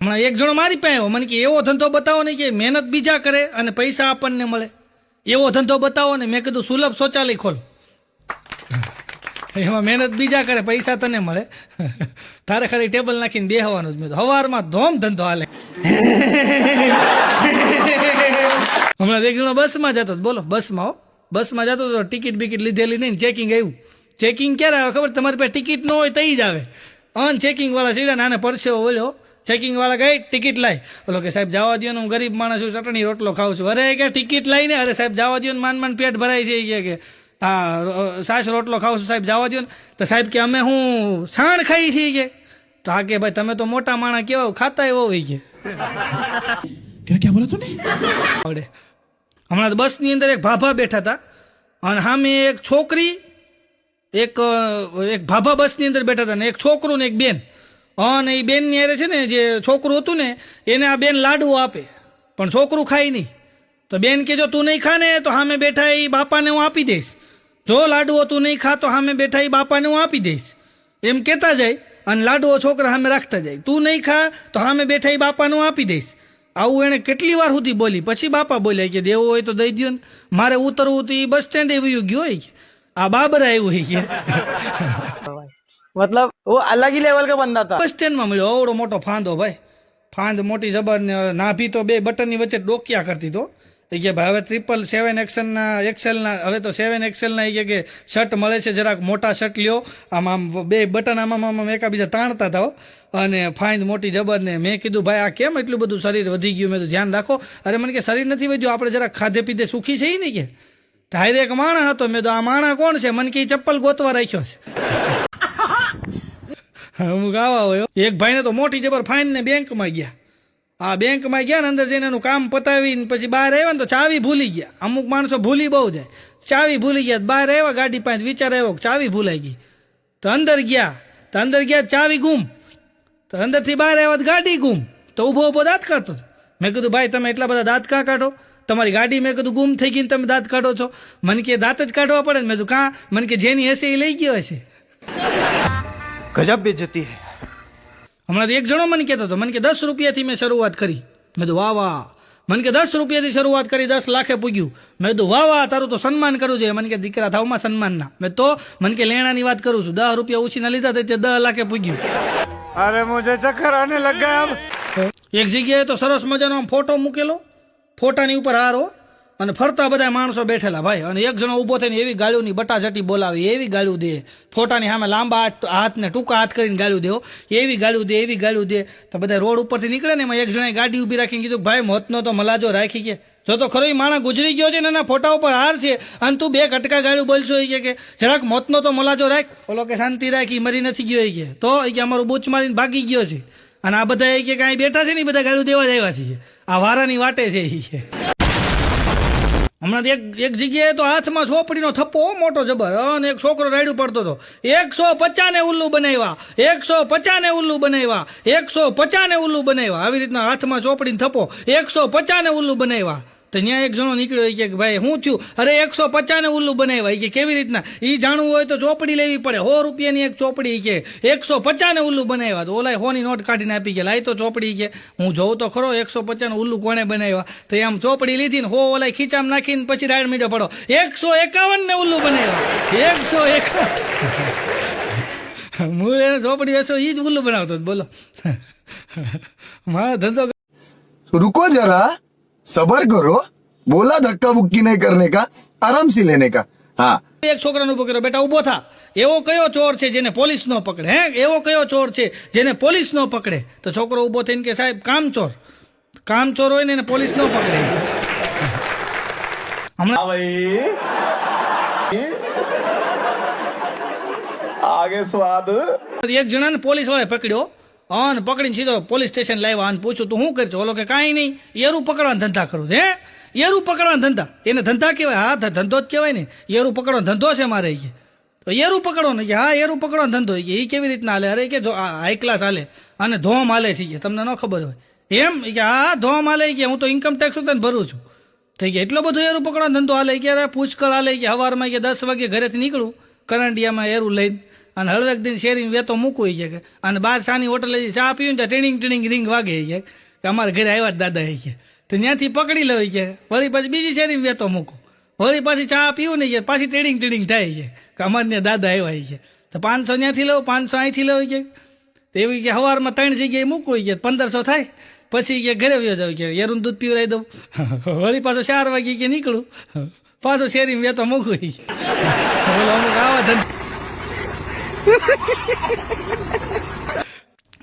હમણાં એક જણો મારી પાસે આવ્યો, મને કે એવો ધંધો બતાવો ને કે મહેનત બીજા કરે અને પૈસા આપણને મળે, એવો ધંધો બતાવો ને. મેં કીધું સુલભ શૌચાલય ખોલો, એમાં મહેનત બીજા કરે પૈસા તને મળે, તારે ખાલી ટેબલ નાખીને બેહવાનું જ. મેં સવારમાં ધોમ ધંધો હાલે. હમણાં એક જણો બસમાં જતો, બોલો બસમાં જતો હતો, ટિકિટ બિકિટ લીધેલી નહીં, ચેકિંગ આવ્યું. ચેકિંગ ક્યારે આવે ખબર? તમારી પાસે ટિકિટ ન હોય તઈ જ આવે. ચેકિંગ વાળા સીધા નાને પરસેવો બોલ્યો, ચેકિંગ વાળા ગઈ ટિકિટ લાવી. બોલો કે સાહેબ જવા દો ને, હું ગરીબ માણસ છું, ચટણી રોટલો ખાઉં છું. અરે કે ટિકિટ લાવીને, અરે સાહેબ જવા દો ને, માંડ પેટ ભરાય છે કે હા સાસ રોટલો ખાઉં છું સાહેબ, જવા દો ને. તો સાહેબ કે અમે હું છાણ ખાઈ છીએ કે. તો હા કે ભાઈ તમે તો મોટા માણસ કેવો ખાતા એવો હોય કે. क्या बोला तूने? આવડે. હમણાં બસની અંદર એક ભાભા બેઠા હતા અને સામે એક છોકરી, એક ભાભા બસની અંદર બેઠા હતા ને એક છોકરું ને એક બેન. અને એ બેનની હારે છે ને, જે છોકરું હતું ને એને આ બેન લાડુ આપે, પણ છોકરું ખાય નહીં. તો બેન કે જો તું નહીં ખા ને તો સામે બેઠા એ બાપાને હું આપી દઈશ, જો લાડુઓ તું નહીં ખા તો સામે બેઠા એ બાપાને હું આપી દઈશ, એમ કહેતા જાય. અને લાડુઓ છોકરા સામે રાખતા જાય, તું નહીં ખા તો સામે બેઠા એ બાપાને હું આપી દઈશ. આવું એણે કેટલી વાર સુધી બોલી. પછી બાપા બોલ્યા કે દેવો હોય તો દઈ દો ને, મારે ઉતરવું તો એ બસ સ્ટેન્ડે વયું ગયો હોય કે આ બાબરા આવ્યું હોય કે. मतलब वो अलग ही लेवल का बंदा था। બસ સ્ટેન્ડમાં મળ્યો અવડો મોટો ફાંદો ભાઈ, ફાંદ મોટી જબર ને નાભી તો બે બટનની વચ્ચે ડોક્યા કરતી. તો એ કે ભાઈ હવે 777 એક્સેલના હવે તો 7 એક્સેલના એ કે શર્ટ મળે છે, જરાક મોટા શર્ટ લ્યો. આમ બે બટન આમાં એકાબીજા તાણતા હતા અને ફાંદ મોટી જબર ને. મેં કીધું ભાઈ આ કેમ એટલું બધું શરીર વધી ગયું? મેં તો ધ્યાન રાખો. અરે મને કે શરીર નથી વધ્યું, આપણે જરાક ખાધે પીધે સુખી છે ને કે. ધારે એક માણસ હતો. મેં તો આ માણસ કોણ છે? મને કે ચપ્પલ ગોતવા રાખ્યો છે. હું ગાવા હોય. એક ભાઈને તો મોટી જબર ફાઇન ને બેંકમાં ગયા. આ બેંકમાં ગયા ને અંદર જઈને એનું કામ પતાવીને પછી બહાર આવ્યા ને તો ચાવી ભૂલી ગયા. અમુક માણસો ભૂલી બહુ જાય, ચાવી ભૂલી ગયા. બહાર આવ્યા ગાડી પાસે, વિચાર આવ્યો ચાવી ભૂલાઈ ગઈ. તો અંદર ગયા ચાવી ગુમ. તો અંદરથી બહાર આવ્યા તો ગાડી ગુમ. તો ઊભો દાંત કાઢતો હતો. મેં કીધું ભાઈ તમે એટલા બધા દાંત કાં કાઢો? તમારી ગાડી મેં કીધું ગુમ થઈ ગઈ ને તમે દાંત કાઢો છો? મને કે દાંત જ કાઢવા પડે ને. મેં કીધું કાં? મને કે જેની હશે એ લઈ ગયો હશે. गजब बेइज्जती है। હમણાં એક જણો મને કહેતો હતો, મને કે 10 રૂપિયાથી મેં શરૂઆત કરી. મેં કીધું વાહ વાહ. મને કે 10 રૂપિયાથી શરૂઆત કરી, 10 લાખે પૂગ્યું. મેં કીધું વાહ વાહ, તારું તો સન્માન કરવું જોઈએ. મને કે દીકરા થાવમાં સન્માન ના. મેં તો મને કે લેણાની વાત કરું છું. 10 રૂપિયા ઉછીના લીધા તો 10 લાખે પૂગ્યું. अरे मुझे चक्कर आने लग गया अब। એક જગ્યાએ તો સરસ મજાનો આમ ફોટો મૂકેલો, ફોટાની ઉપર હારો અને ફરતા બધા માણસો બેઠેલા ભાઈ. અને એક જણો ઊભો થઈને એવી ગાળ્યુંની બટાચટી બોલાવી, એવી ગાળ્યું દે. ફોટાની સામે લાંબા હાથ ને ટૂંકા હાથ કરીને ગાળ્યું દેવો, એવી ગાળ્યું દે. તો બધા રોડ ઉપરથી નીકળે ને એમાં એક જણાએ ગાડી ઊભી રાખીને કીધું ભાઈ મોતનો તો મલાજો રાખી કે. જો તો ખરો એ માણસ ગુજરી ગયો છે ને એના ફોટા ઉપર હાર છે અને તું 2 કટકા ગાળ્યું બોલશો એ કે જરાક મોતનો તો મલાજો રાખ. ઓલો કે શાંતિ રાખ, એ મરી નથી ગયો એ કે. તો એ કે અમારું બૂચ મારીને ભાગી ગયો છે. અને આ બધા એ કે કાંઈ બેઠા છે ને બધા ગાળ્યું દેવા જ આવ્યા છે. આ વારાની વાટે છે એ છે. હમણાં એક જગ્યાએ તો હાથમાં ચોપડીનો થપ્પો મોટો જબર અને એક છોકરો રાયડું પડતો હતો. 150 ને ઉલ્લુ બનાવ્યા, 150 ને ઉલ્લુ બનાવ્યા, 150 ને ઉલ્લુ બનાવ્યા. આવી રીતના હાથમાં ચોપડીનો થપ્પો, 150 ને ઉલ્લુ બનાવ્યા. તો ત્યાં એક જણો નીકળ્યો કે ભાઈ શું થયું? અરે 150 ને ઉલ્લુ બનાવ્યા. કે કેવી રીતના? એ જાણવું હોય તો ચોપડી લેવી પડે. 100 રૂપિયાની એક ચોપડી કે 150 ને ઉલ્લુ બનાવ્યા. તો ઓલા 100 ની નોટ કાઢીને આપી કે લાય તો ચોપડી કે હું જોઉં તો ખરો 150 ને ઉલ્લુ કોણે બનાવ્યા. તો આમ ચોપડી લીધી ને 100 ઓલા ખીચામ નાખીને પછી રાડ મીડો પડો 151 ને ઉલ્લુ બનાવ્યા. 151 હું એને ચોપડી હશો એ જ ઉલ્લુ બનાવતો. બોલો મારો ધંધો. रुको जरा, सबर करो, बोला धक्का बुक्की नहीं करने का, आराम से लेने का. हाँ, એક છોકરાનો ઉભો કર્યો, બેટા ઉભો થા. એવો કયો ચોર છે જેને પોલીસ ન પકડે? હે, એવો કયો ચોર છે જેને પોલીસ ન પકડે? તો છોકરો ઉભો થઈને કે સાહેબ કામચોર હોય ને એને પોલીસ ન પકડે. आगे स्वाद. એક જણાને પોલીસ વાળાએ પકડ્યો અને પકડીને સીધો પોલીસ સ્ટેશન લાવ્યા અને પૂછ્યું તું શું કરছো? ઓલો કે કાંઈ નહીં, એરું પકડવાના ધંધા કરું. હે, એરું પકડવાના ધંધા? એને ધંધા કહેવાય? હા ધંધો જ કહેવાય ને. એરું પકડવાનો ધંધો છે મારે કે. તો એરું પકડવાનો કે હા એરું પકડવાનો ધંધો કે એ કેવી રીતના હાલે? અરે કે જો હાઈ ક્લાસ હાલે અને ધોમ હાલે છે કે તમને ન ખબર હોય એમ કે હા ધોમ હાલે કે હું તો ઇન્કમ ટેક્સ તને ભરું છું. થઈ ગયા એટલો બધો એરું પકડવાનો ધંધો હાલે કે અરે પુષ્કળ હાલે કે સવારમાં કે 10 વાગે ઘરેથી નીકળું કરંડિયામાં એરું લઈને અને હળવેક દિન શેરીમાં વેતો મૂકવું છે કે અને બાર સાની હોટલે ચા પીવું ને ત્યાં ટીણિંગ રીંગ વાગે છે કે અમારા ઘરે આવ્યા જ દાદા છે તો ત્યાંથી પકડી લેવી છે વળી પાછી બીજી શેરીમાં વેતો મૂકું વળી પાછી ચા પીવું નહીં છે પાછી ટીણિંગ થાય છે કે અમારે ત્યાં દાદા આવ્યા છે તો 500 ત્યાંથી લઉં 500 અહીંથી લેવું છે એવી કે સવારમાં 3 જગ્યાએ મૂકવું છે 1500 થાય પછી કે ઘરે વ્યો જાવ કે એરું દૂધ પીવડાવી દઉં વળી પાછો 4 વાગે કે નીકળું પાછો શેરીમાં વેતો મૂકવું છે બોલો અમુક આવા ધંધા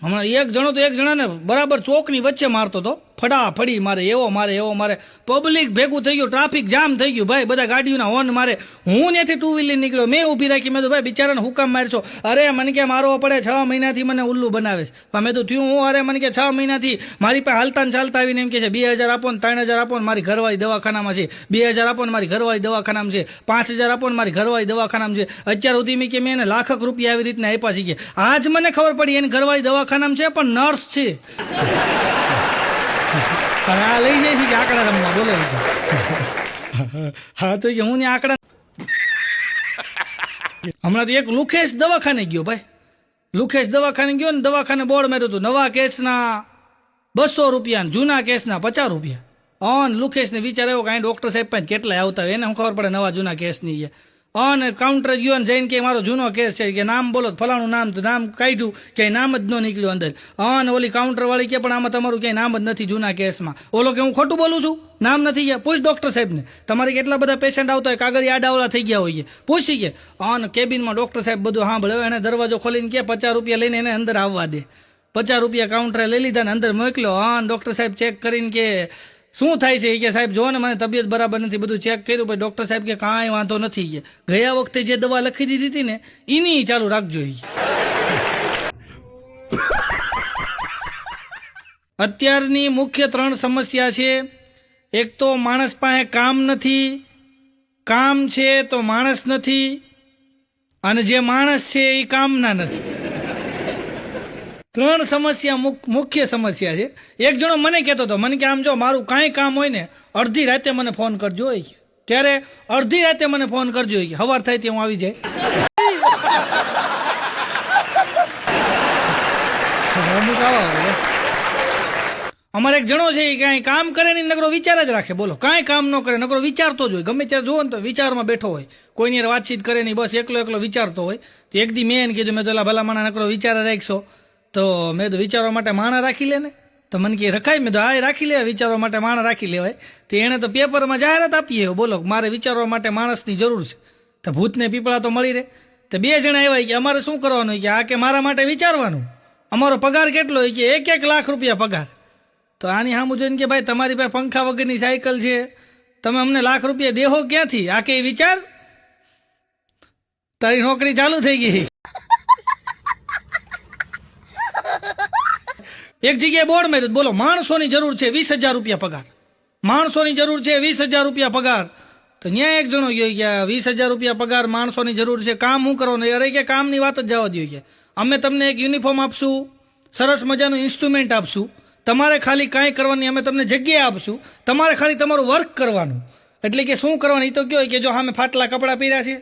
હમણાં એક જણો તો એક જણાને બરાબર ચોકની વચ્ચે મારતો હતો ફડાફડી મારે એવો મારે પબ્લિક ભેગું થઈ ગયું ટ્રાફિક જામ થઈ ગયું ભાઈ બધા ગાડીઓના હોર્ન મારે હું ત્યાંથી ટુ વ્હીલર નીકળ્યો મેં ઊભી રાખી મેં તો ભાઈ બિચારાને હુકામ મારશો અરે મને કે મારવો પડે 6 મહિનાથી મને ઉલ્લુ બનાવે છે પણ મેં તો થયું હું અરે મને કે 6 મહિનાથી મારી પાસે હાલતા ને ચાલતા આવીને એમ કે છે 2000 આપો ને 3000 આપો ને મારી ઘરવાળી દવાખાનામાં છે 2000 આપો ને મારી ઘરવાળી દવાખાનામાં છે 5000 આપો ને મારી ઘરવાળી દવાખાનામાં છે અત્યાર સુધી મેં કે મેં એને લાખક રૂપિયા આવી રીતના આપ્યા છે કે આજ મને ખબર પડી એની ઘરવાળી દવાખાનામાં છે પણ નર્સ છે અને આ લઈ જાય છે કે આંકડા રમવા બોલે હા તો કે હું ને આંકડા હમણાં એક લુખેશ દવાખાને ગયો ભાઈ લુખેશ દવાખાને ગયો ને દવાખાને બોર્ડ માર્યું હતું નવા કેસના 200 રૂપિયા જૂના કેસના 50 રૂપિયા ઓન લુખેશને વિચાર આવ્યો કે અહીં ડૉક્ટર સાહેબ પાસે કેટલાય આવતા હોય એને હું ખબર પડે નવા જૂના કેસની છે અને કાઉન્ટર ગયો ને જઈને કે મારો જૂનો કેસ છે કે નામ બોલો ફલાણું નામ તો નામ કાઢ્યું ક્યાંય નામ જ ન નીકળ્યું અંદર અને ઓલી કાઉન્ટરવાળી કે પણ આમાં તમારું ક્યાંય નામ જ નથી જૂના કેસમાં ઓલો કે હું ખોટું બોલું છું નામ નથી ગયા પૂછ ડૉક્ટર સાહેબને તમારે કેટલા બધા પેશન્ટ આવતા હોય કાગળ આડાવડા થઈ ગયા હોય પૂછી કે અને કેબિનમાં ડૉક્ટર સાહેબ બધું સાંભળે એને દરવાજો ખોલીને કે 50 રૂપિયા લઈને એને અંદર આવવા દે 50 રૂપિયા કાઉન્ટરે લઈ લીધા ને અંદર મોકલ્યો હા ડૉક્ટર સાહેબ ચેક કરીને કે શું થાય છે એ કે સાહેબ જો ને મને તબિયત બરાબર નથી બધું ચેક કર્યું ભાઈ ડૉક્ટર સાહેબ કે કાંઈ વાંધો નથી કે ગયા વખતે જે દવા લખી દીધી હતી ને એની ચાલુ રાખજો એ અત્યારની મુખ્ય 3 સમસ્યા છે એક તો માણસ પાસે કામ નથી કામ છે તો માણસ નથી અને જે માણસ છે એ કામના નથી 3 સમસ્યા મુખ્ય સમસ્યા છે એક જણો મને કહેતો હતો મને કે આમ જો મારું કાંઈ કામ હોય ને અડધી રાતે મને ફોન કરજો હોય કે ત્યારે અડધી રાતે મને ફોન કરજો હોય કે સવાર થાય ત્યાં હું આવી જાય અમુક આવા અમારે એક જણો છે એ કાંઈ કામ કરે નહીં નકરો વિચાર જ રાખે બોલો કાંઈ કામ ન કરે નકરો વિચારતો જ હોય ગમે ત્યારે જુઓ ને તો વિચારમાં બેઠો હોય કોઈની યાર વાતચીત કરે નહીં બસ એકલો વિચારતો હોય તો એક દી મેં એને કીધું મેં તો ભલા માણા નકરો વિચાર રાખશો તો મેં તો વિચારવા માટે માણા રાખી લે ને તો મને કે રખાય મેં તો હા રાખી લેવાય વિચારવા માટે માણા રાખી લેવાય તો એણે તો પેપરમાં જાહેરાત આપીએ બોલો મારે વિચારવા માટે માણસની જરૂર છે તો ભૂતને પીપળા તો મળી રહે તો 2 જણા આવ્યા કે અમારે શું કરવાનું કે આ કે મારા માટે વિચારવાનું અમારો પગાર કેટલો હોય કે 1 લાખ રૂપિયા પગાર તો આની સામું જોઈને કે ભાઈ તમારી પાસે પંખા વગરની સાયકલ છે તમે અમને લાખ રૂપિયા દેહો ક્યાંથી આ કે વિચાર તારી નોકરી ચાલુ થઈ ગઈ એક જગ્યાએ બોર્ડ માર્યું બોલો માણસોની જરૂર છે 20,000 રૂપિયા પગાર માણસોની જરૂર છે 20,000 રૂપિયા પગાર તો ત્યાં એક જણો ગયો કે 20,000 રૂપિયા પગાર માણસોની જરૂર છે કામ શું કરવાનું અરે કે કામની વાત જ જવા દો કે અમે તમને એક યુનિફોર્મ આપશું સરસ મજાનું ઇન્સ્ટ્રુમેન્ટ આપશું તમારે ખાલી કાંઈ કરવાની અમે તમને જગ્યા આપશું તમારે ખાલી તમારું વર્ક કરવાનું એટલે કે શું કરવાનું એ તો કહો કે જો સામે ફાટલા કપડાં પહેર્યા છે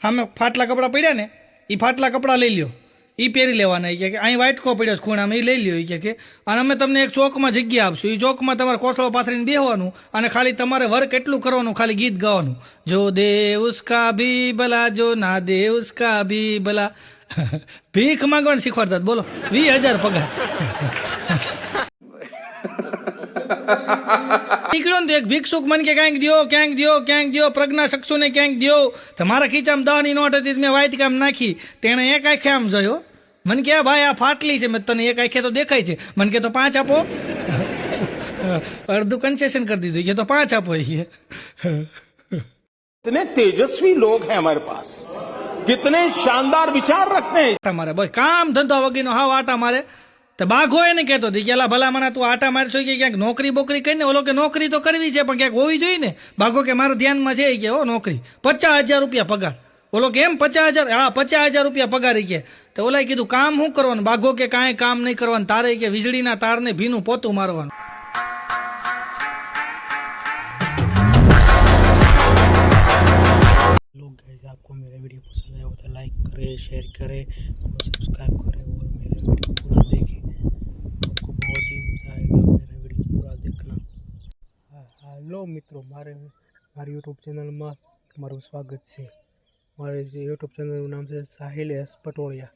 સામે ફાટલા કપડાં પડ્યા ને એ ફાટલા કપડાં લઈ લ્યો એ પહેરી લેવાના કે અહીં વાઇટકો પડ્યો ખૂણામાં એ લઈ લ્યો કે અને અમે તમને એક ચોકમાં જગ્યા આપશું એ ચોકમાં તમારે કોથળો પાથરીને બેહવાનું અને ખાલી તમારે વર્ક એટલું કરવાનું ખાલી ગીત ગાવાનું જો દે ઉસકા ભી ભલા જો ના દે ઉસકા ભી ભલા ભીખ માંગવાનું શીખવાડતા બોલો 20,000 પગાર નીકળ્યો ને તો એક ભિક્ષુક મને કે ક્યાંક દો પ્રજ્ઞા ચક્ષુને ક્યાંક દો તો મારા ખીચામાં 10ની નોટ હતી મેં વાઈટ કામ નાખી તેણે એક આંખે આમ જોયો મને કે ભાઈ આ ફાટલી છે મેં તને એક આંખે તો દેખાય છે મને કે તો 5 આપો અડધું કન્સેશન કરી દીધું કે તો 5 આપો कितने तेजस्वी लोग हैं हमारे पास कितने शानदार विचार रखते हैं મારે બસ કામ ધંધો વગીનો હાવ આટા મારે તો બાઘો એને કહેતો હતી કે એલા ભલા મને તું આટા મારશો કે ક્યાંક નોકરી બોકરી કરીને ઓલો કે નોકરી તો કરવી છે પણ ક્યાંક હોવી જોઈએ ને બાઘો કે મારા ધ્યાનમાં છે કે નોકરી 50,000 રૂપિયા પગાર ઓલો કે એમ 50,000 હા 50,000 રૂપિયા પગાર કે તો ઓલાએ કીધું કામ શું કરવાનું બાઘો કે કાંઈ કામ નહીં કરવાનું તારે કે વીજળીના તારને ભીનું પોતું મારવાનું लोग गाइस आपको मेरा वीडियो पसंद आया हो तो लाइक करें, शेयर करें और सब्सक्राइब करें और मेरा वीडियो पूरा देखें। आपको बहुत ही मजा आएगा मेरा वीडियो पूरा देखना। हेलो मित्रों, મારી યુટ્યુબ ચેનલમાં તમારું સ્વાગત છે। મારી યુટ્યુબ ચેનલનું નામ છે સાહિલ એસ પટોળિયા।